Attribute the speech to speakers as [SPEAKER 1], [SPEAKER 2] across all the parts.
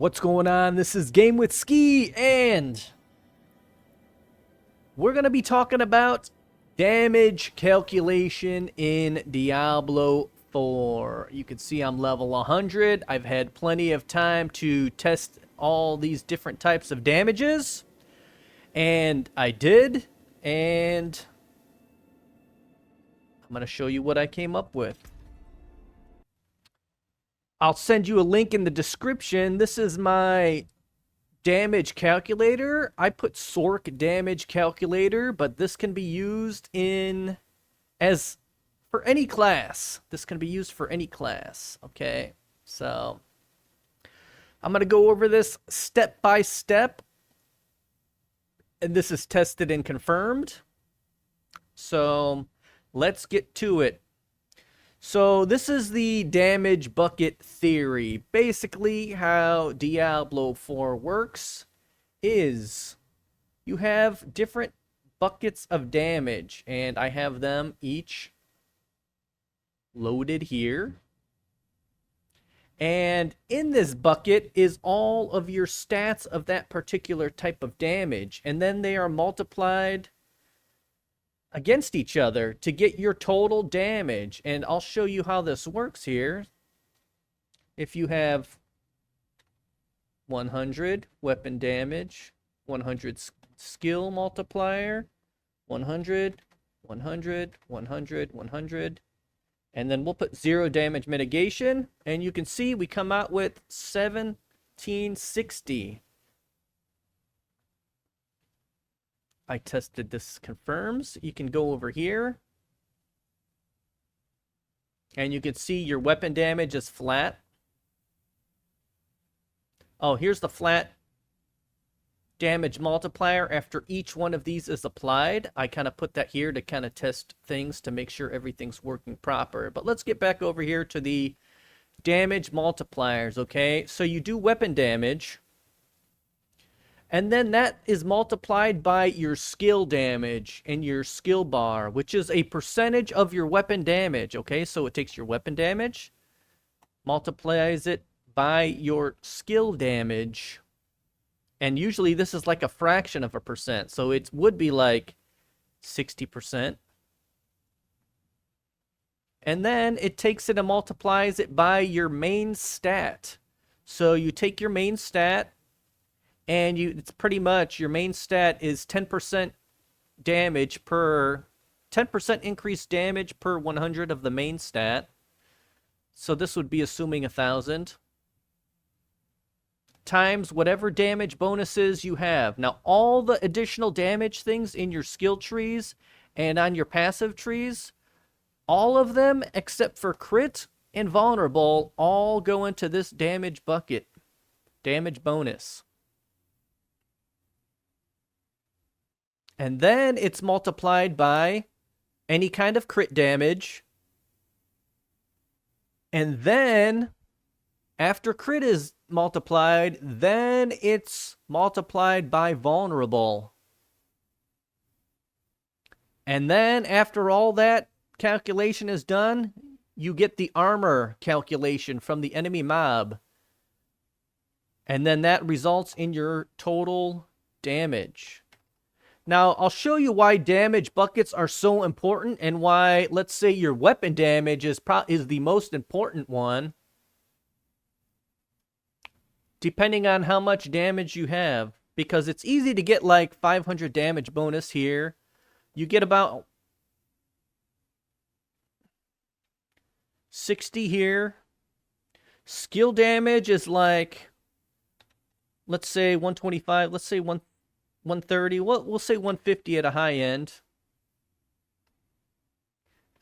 [SPEAKER 1] What's going on? This is GameWithSki, and we're going to be talking about damage calculation in Diablo 4. You can see I'm level 100. I've had plenty of time to test all these different types of damages, and I did, and I'm going to show you what I came up with. I'll send you a link in the description. This is my damage calculator. I put Sork damage calculator, but this can be used for any class. This can be used for any class. Okay, so I'm gonna go over this step by step, and this is tested and confirmed. So let's get to it. So this is the damage bucket theory. Basically, how Diablo 4 works is you have different buckets of damage, and I have them each loaded here. And in this bucket is all of your stats of that particular type of damage, and then they are multiplied against each other to get your total damage. And I'll show you how this works here. If you have 100 weapon damage, 100 skill multiplier, 100, 100, 100, 100, and then we'll put 0 damage mitigation, and you can see we come out with 1760. I tested this confirms. You can go over here, and you can see your weapon damage is flat. Oh, here's the flat damage multiplier after each one of these is applied. I kind of put that here to kind of test things to make sure everything's working proper. But let's get back over here to the damage multipliers, okay? So you do weapon damage, and then that is multiplied by your skill damage and your skill bar, which is a percentage of your weapon damage, okay? So it takes your weapon damage, multiplies it by your skill damage, and usually this is like a fraction of a percent, so it would be like 60%. And then it takes it and multiplies it by your main stat. So you take your main stat, and it's pretty much your main stat is 10% damage per 10% increased damage per 100 of the main stat. So this would be assuming 1,000 times whatever damage bonuses you have. Now all the additional damage things in your skill trees and on your passive trees, all of them except for crit and vulnerable, all go into this damage bucket, damage bonus. And then it's multiplied by any kind of crit damage. And then, after crit is multiplied, then it's multiplied by vulnerable. And then, after all that calculation is done, you get the armor calculation from the enemy mob. And then that results in your total damage. Now, I'll show you why damage buckets are so important and why, let's say, your weapon damage is the most important one, depending on how much damage you have. Because it's easy to get like 500 damage bonus here. You get about 60 here. Skill damage is like, let's say 125, let's say 130, we'll say 150 at a high end.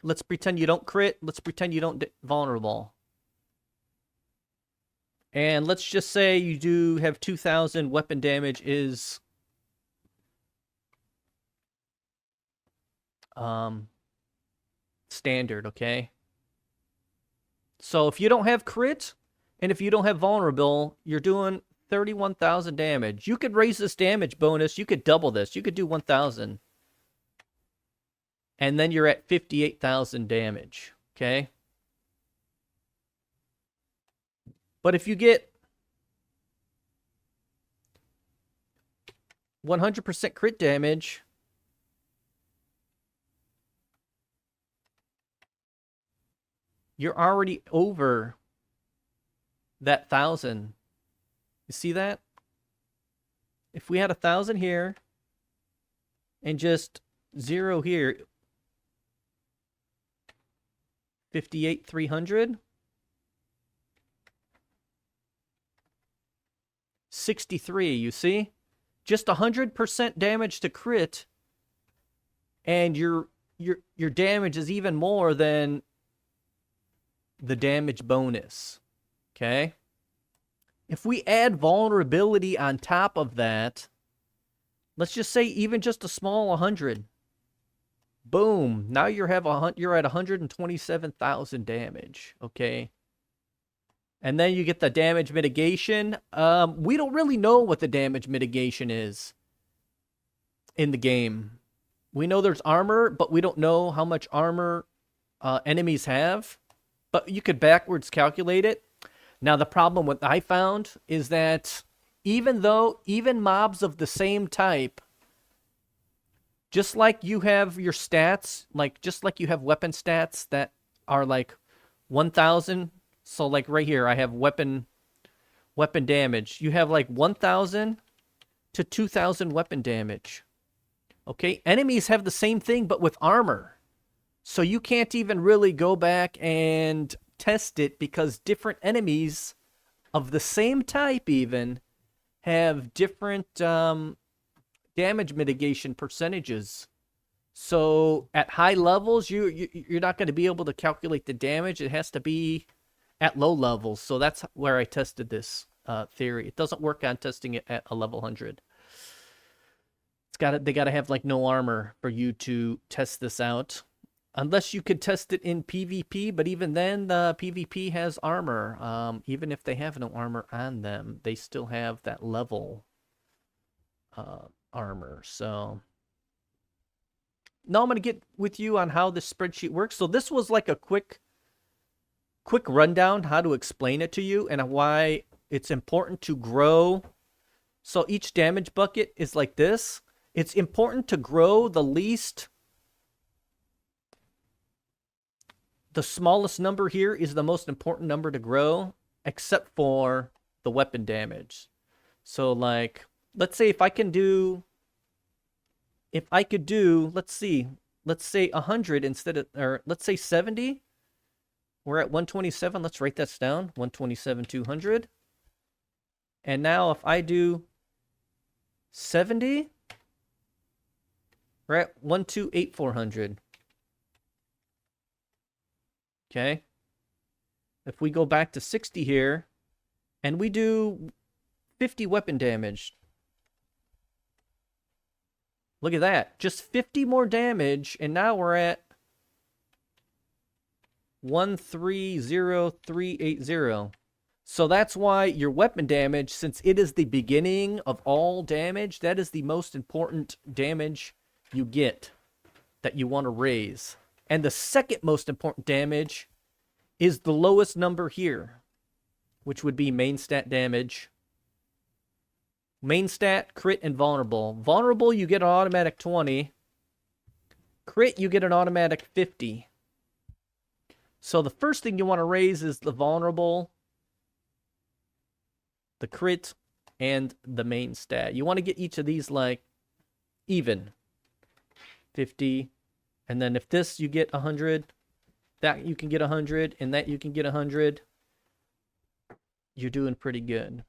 [SPEAKER 1] Let's pretend you don't crit. Let's pretend you don't vulnerable. And let's just say you do have 2,000 weapon damage is standard, okay? So if you don't have crit and if you don't have vulnerable, you're doing 31,000 damage. You could raise this damage bonus. You could double this. You could do 1,000. And then you're at 58,000 damage. Okay? But if you get 100% crit damage, you're already over that 1,000. You see that? If we had 1,000 here and just 0 here, 58,300, 63, you see? Just 100% damage to crit, and your damage is even more than the damage bonus. Okay? If we add vulnerability on top of that, let's just say even just a small 100. Boom. Now you're at 127,000 damage. Okay? And then you get the damage mitigation. We don't really know what the damage mitigation is in the game. We know there's armor, but we don't know how much armor enemies have. But you could backwards calculate it. Now, the problem what I found is that even mobs of the same type, just like you have your stats, just like you have weapon stats that are like 1,000. So like right here, I have weapon damage. You have like 1,000 to 2,000 weapon damage. Okay, enemies have the same thing, but with armor. So you can't even really go back and test it because different enemies of the same type even have different damage mitigation percentages. So at high levels, you're not going to be able to calculate the damage. It has to be at low levels. So that's where I tested this theory. It doesn't work on testing it at a level 100. They got to have like no armor for you to test this out. Unless you could test it in PvP, but even then, the PvP has armor. Even if they have no armor on them, they still have that level armor. So now I'm going to get with you on how this spreadsheet works. So this was like a quick rundown how to explain it to you and why it's important to grow. So each damage bucket is like this. It's important to grow the smallest number here is the most important number to grow, except for the weapon damage. So like, let's say if I could do, let's say 100 instead of, or let's say 70. We're at 127. Let's write that down. 127, 200. And now if I do 70, we're at 128, 400. Okay. If we go back to 60 here, and we do 50 weapon damage. Look at that. Just 50 more damage, and now we're at 130,380. So that's why your weapon damage, since it is the beginning of all damage, that is the most important damage you get that you want to raise. And the second most important damage is the lowest number here, which would be main stat damage. Main stat, crit, and vulnerable. Vulnerable, you get an automatic 20. Crit, you get an automatic 50. So the first thing you want to raise is the vulnerable, the crit, and the main stat. You want to get each of these like even. 50. And then if this you get 100, that you can get 100, and that you can get 100, you're doing pretty good.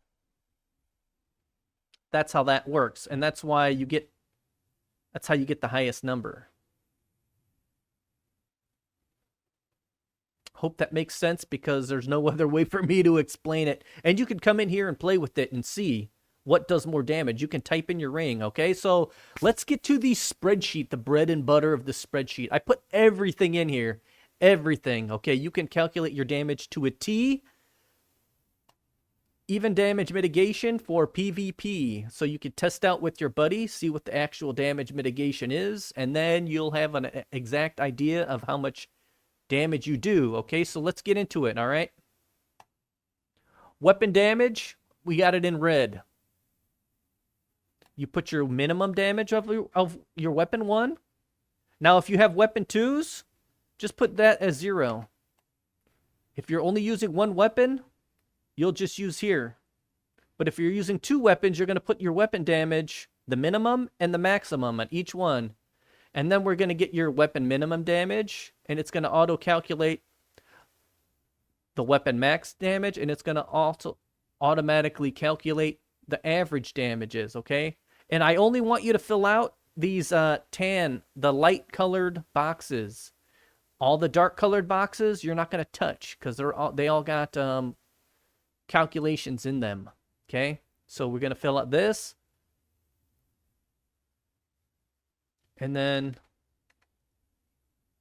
[SPEAKER 1] That's how that works, and that's how you get the highest number. Hope that makes sense, because there's no other way for me to explain it. And you can come in here and play with it and see what does more damage. You can type in your ring, okay? So let's get to the spreadsheet, the bread and butter of the spreadsheet. I put everything in here. Everything, okay? You can calculate your damage to a T. Even damage mitigation for PvP. So you can test out with your buddy, see what the actual damage mitigation is, and then you'll have an exact idea of how much damage you do, okay? So let's get into it, all right? Weapon damage, we got it in red. you put your minimum damage of your weapon 1. Now, if you have weapon 2s, just put that as 0. If you're only using one weapon, you'll just use here. But if you're using 2 weapons, you're going to put your weapon damage, the minimum and the maximum on each one. And then we're going to get your weapon minimum damage, and it's going to auto-calculate the weapon max damage, and it's going to also automatically calculate the average damages, okay? And I only want you to fill out these the light-colored boxes. All the dark-colored boxes, you're not going to touch, because they all got calculations in them, okay? So we're going to fill out this. And then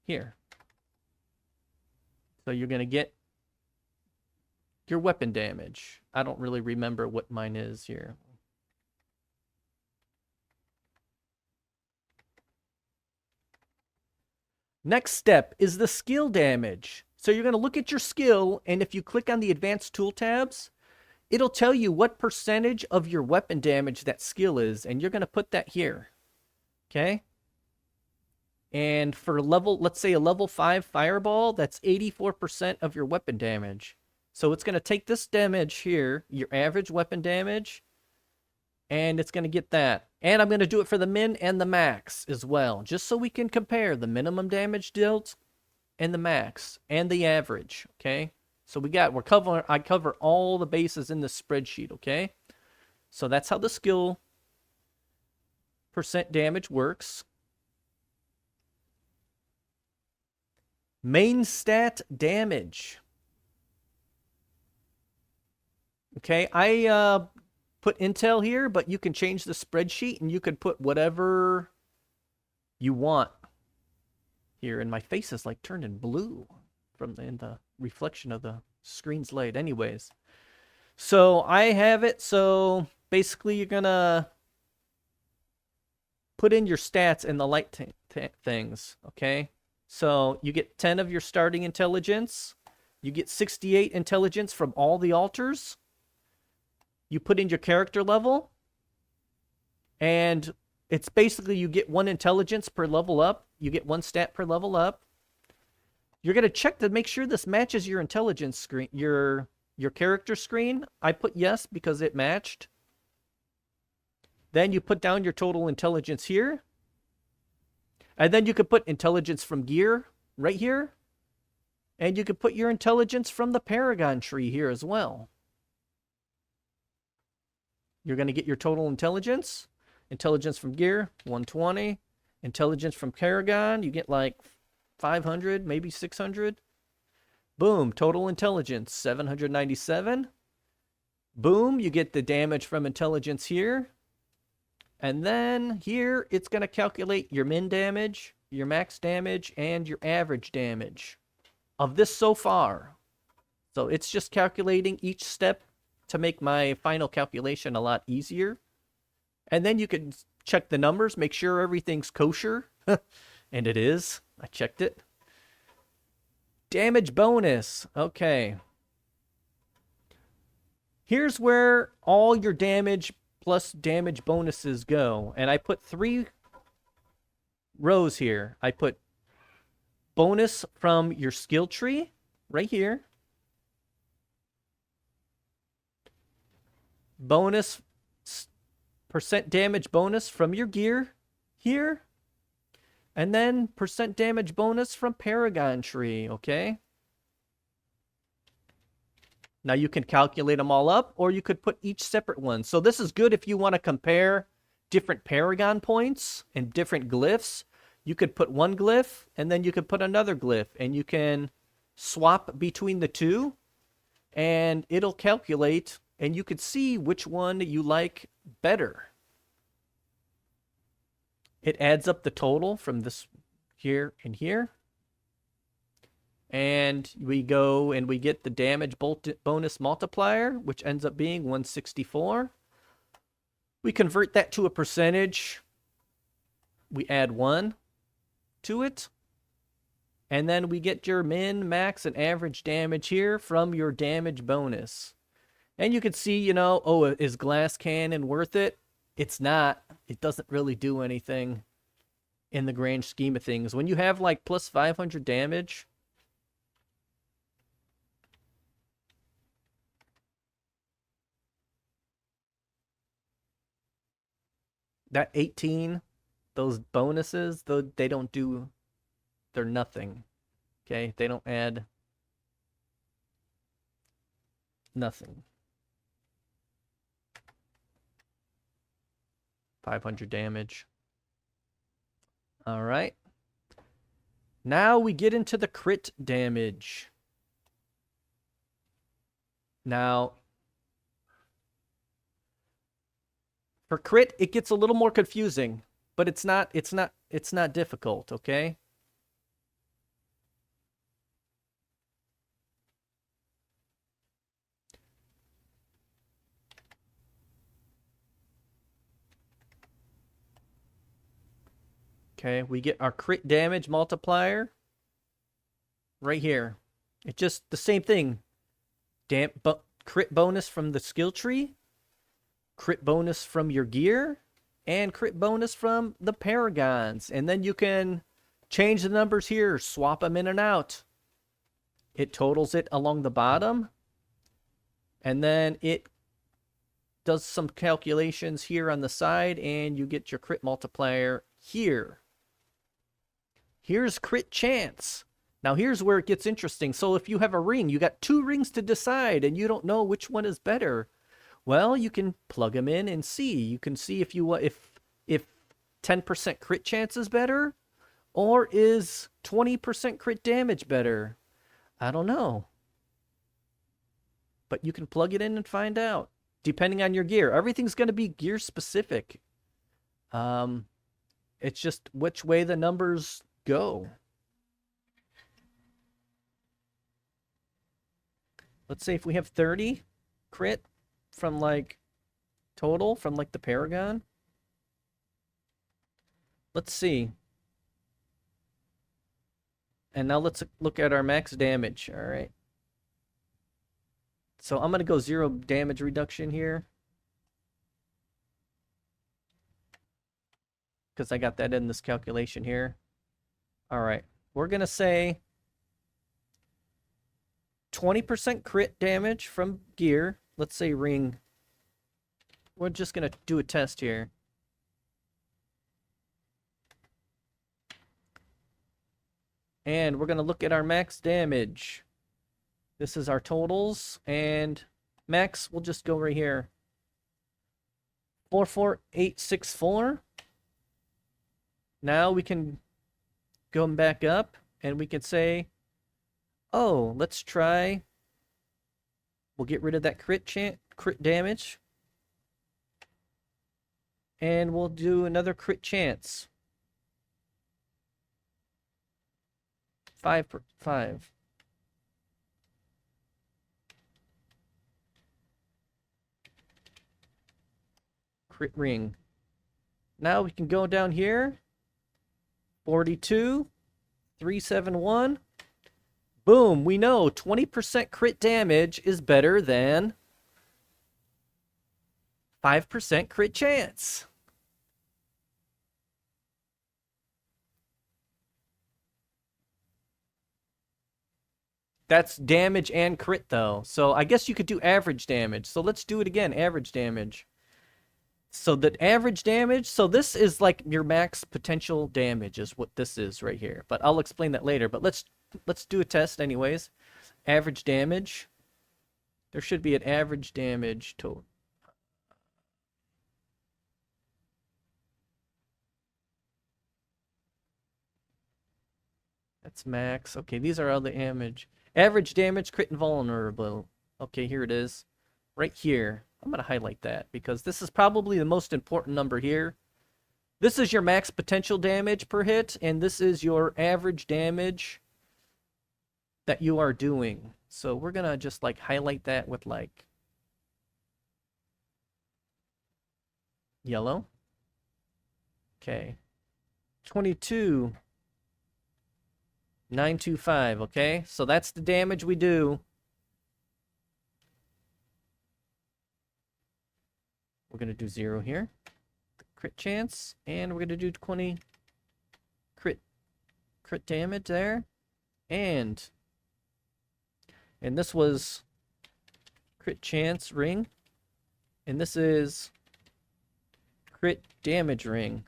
[SPEAKER 1] here. So you're going to get your weapon damage. I don't really remember what mine is here. Next step is the skill damage. So you're going to look at your skill, and if you click on the advanced tool tabs, it'll tell you what percentage of your weapon damage that skill is, and you're going to put that here. Okay? And for let's say a level 5 fireball, that's 84% of your weapon damage. So it's going to take this damage here, your average weapon damage, and it's going to get that. And I'm going to do it for the min and the max as well, just so we can compare the minimum damage dealt and the max and the average, okay? So I cover all the bases in the spreadsheet, okay? So that's how the skill percent damage works. Main stat damage. Okay, I put Intel here, but you can change the spreadsheet and you can put whatever you want here. And my face is like turning blue in the reflection of the screen's light. Anyways, so I have it. So basically, you're gonna put in your stats in the light things. Okay, so you get 10 of your starting intelligence. You get 68 intelligence from all the altars. You put in your character level, and it's basically you get 1 intelligence per level up. You get 1 stat per level up. You're going to check to make sure this matches your intelligence screen, your character screen. I put yes because it matched. Then you put down your total intelligence here. And then you could put intelligence from gear right here. And you could put your intelligence from the Paragon tree here as well. You're going to get your total intelligence. Intelligence from gear, 120. Intelligence from Paragon, you get like 500, maybe 600. Boom, total intelligence, 797. Boom, you get the damage from intelligence here. And then here, it's going to calculate your min damage, your max damage, and your average damage of this so far. So it's just calculating each step to make my final calculation a lot easier. And then you can check the numbers, make sure everything's kosher. And it is. I checked it. Damage bonus. Okay. Here's where all your damage plus damage bonuses go. And I put 3 rows here. I put bonus from your skill tree right here. Bonus percent damage bonus from your gear here. And then percent damage bonus from Paragon tree, okay? Now you can calculate them all up, or you could put each separate one. So this is good if you want to compare different Paragon points and different glyphs. You could put one glyph, and then you could put another glyph, and you can swap between the two, and it'll calculate, and you could see which one you like better. It adds up the total from this here and here. And we go and we get the damage bonus multiplier, which ends up being 164. We convert that to a percentage. We add 1 to it. And then we get your min, max, and average damage here from your damage bonus. And you can see, you know, oh, is glass cannon worth it? It's not. It doesn't really do anything in the grand scheme of things. When you have like plus 500 damage, that 18, those bonuses, though they don't do, they're nothing. Okay, they don't add nothing. 500 damage. All right. Now we get into the crit damage. Now, for crit, it gets a little more confusing, but it's not difficult, okay? Okay, we get our crit damage multiplier right here. It's just the same thing. Crit bonus from the skill tree, crit bonus from your gear, and crit bonus from the paragons. And then you can change the numbers here, swap them in and out. It totals it along the bottom. And then it does some calculations here on the side, and you get your crit multiplier here. Here's crit chance. Now here's where it gets interesting. So if you have a ring, you got 2 rings to decide, and you don't know which one is better. Well, you can plug them in and see. You can see if 10% crit chance is better, or is 20% crit damage better. I don't know. But you can plug it in and find out, depending on your gear. Everything's going to be gear specific. It's just which way the numbers go. Let's say if we have 30 crit from like total from like the Paragon. Let's see. And now let's look at our max damage. All right. So I'm going to go 0 damage reduction here, because I got that in this calculation here. All right. We're going to say 20% crit damage from gear. Let's say ring. We're just going to do a test here. And we're going to look at our max damage. This is our totals. And max, we'll just go right here. 44864. Now we can go back up and we can say, oh, let's try. We'll get rid of that crit damage. And we'll do another crit chance. 5. Crit ring. Now we can go down here. 42, 371. Boom, we know 20% crit damage is better than 5% crit chance. That's damage and crit, though. So I guess you could do average damage. So let's do it again, average damage. So the average damage, so this is like your max potential damage is what this is right here. But I'll explain that later. But let's do a test anyways. Average damage. There should be an average damage total. That's max. Okay, these are all the damage. Average damage, crit, and vulnerable. Okay, here it is. Right here. I'm going to highlight that because this is probably the most important number here. This is your max potential damage per hit, and this is your average damage that you are doing. So we're going to just like highlight that with like yellow. Okay. 22,925, okay? So that's the damage we do. We're going to do 0 here. crit chance, and we're gonna do 20 crit damage there, and this was crit chance ring, and this is crit damage ring.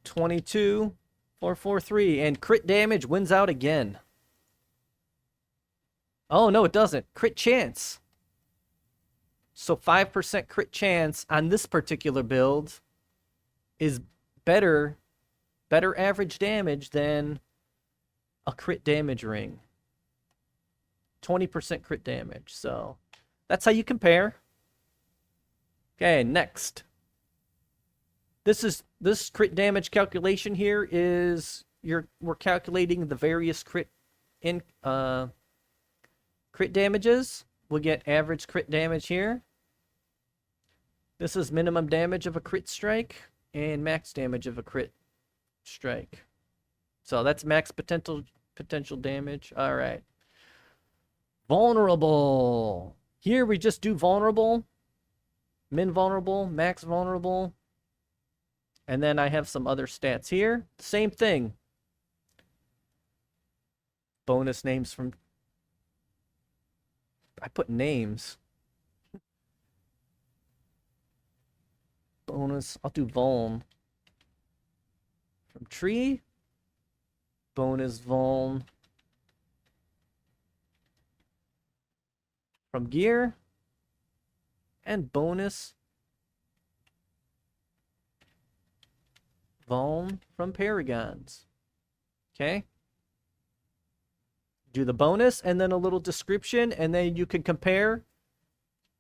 [SPEAKER 1] 22,443, and crit damage wins out again. Oh no, it doesn't. Crit chance. So 5% crit chance on this particular build is better average damage than a crit damage ring. 20% crit damage. So that's how you compare. Okay, next. This crit damage calculation here is we're calculating the various crit damages. We'll get average crit damage here. This is minimum damage of a crit strike and max damage of a crit strike. So that's max potential damage. All right. Vulnerable. Here we just do vulnerable, min vulnerable, max vulnerable. And then I have some other stats here. Same thing. Bonus names from... I put names. Bonus. I'll do vuln. From tree. Bonus vuln. From gear. And bonus vuln from paragons. Okay. Do the bonus and then a little description, and then you can compare,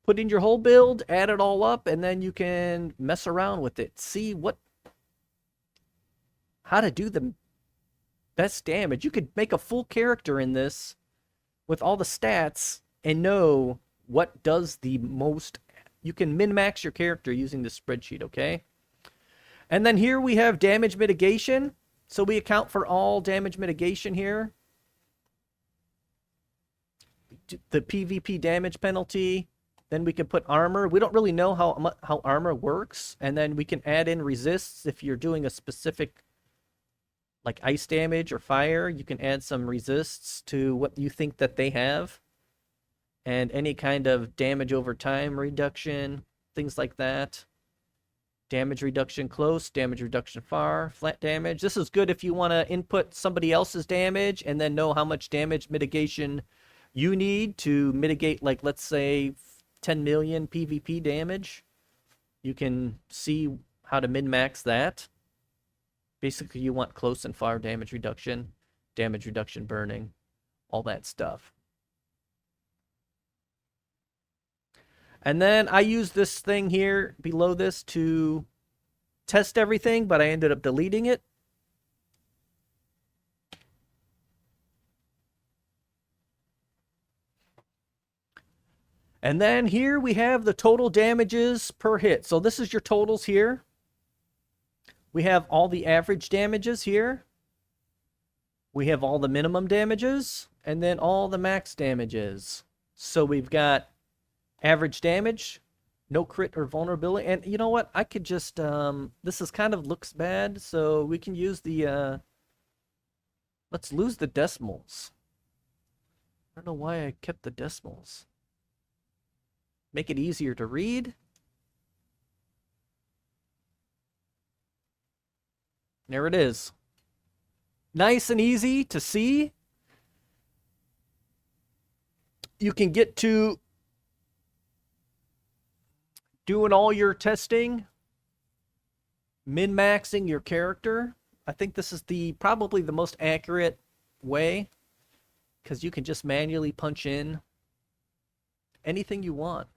[SPEAKER 1] put in your whole build, add it all up, and then you can mess around with it. See how to do the best damage. You could make a full character in this with all the stats and know what does the most. You can min-max your character using the spreadsheet, okay? And then here we have damage mitigation. So we account for all damage mitigation here. The PvP damage penalty. Then we can put armor. We don't really know how armor works. And then we can add in resists if you're doing a specific, like ice damage or fire. You can add some resists to what you think that they have. And any kind of damage over time reduction, things like that. Damage reduction close, damage reduction far, flat damage. This is good if you want to input somebody else's damage and then know how much damage mitigation you need to mitigate, like, let's say 10 million PvP damage. You can see how to min-max that. Basically, you want close and far damage reduction burning, all that stuff. And then I use this thing here below this to test everything, but I ended up deleting it. And then here we have the total damages per hit. So this is your totals here. We have all the average damages here. We have all the minimum damages, and then all the max damages. So we've got average damage, no crit or vulnerability. And you know what? I could just, this is kind of looks bad, so we can use the, let's lose the decimals. I don't know why I kept the decimals. Make it easier to read. There it is. Nice and easy to see. You can get to doing all your testing, min-maxing your character. I think this is probably the most accurate way, because you can just manually punch in anything you want.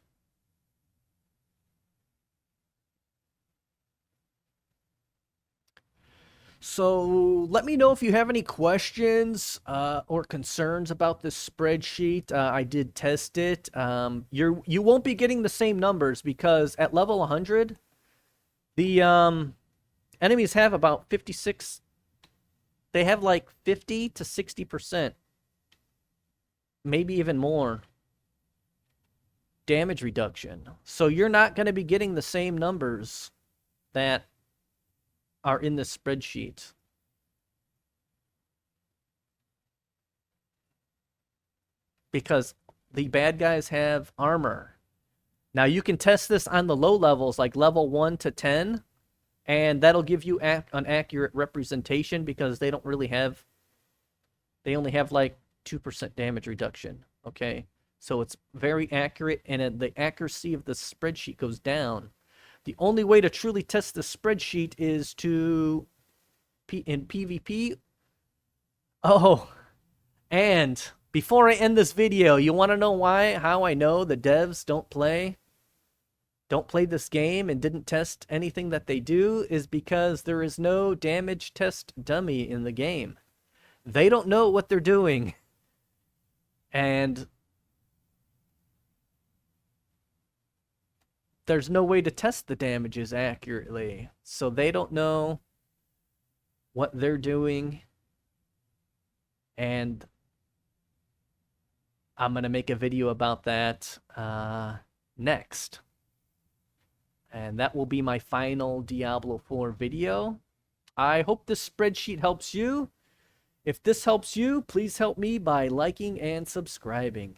[SPEAKER 1] So let me know if you have any questions or concerns about this spreadsheet. I did test it. You won't be getting the same numbers because at level 100, the enemies have about 56. They have like 50 to 60%, maybe even more damage reduction. So you're not going to be getting the same numbers that are in the spreadsheet. Because the bad guys have armor. Now you can test this on the low levels, like level 1 to 10, and that'll give you an accurate representation because they don't really have, they only have like 2% damage reduction, okay? So it's very accurate, and the accuracy of the spreadsheet goes down. The only way to truly test the spreadsheet is to, in PvP. Oh, and before I end this video, you want to know how I know the devs don't play this game and didn't test anything that they do? Is because there is no damage test dummy in the game. They don't know what they're doing. And there's no way to test the damages accurately. So they don't know what they're doing. And I'm going to make a video about that next. And that will be my final Diablo 4 video. I hope this spreadsheet helps you. If this helps you, please help me by liking and subscribing.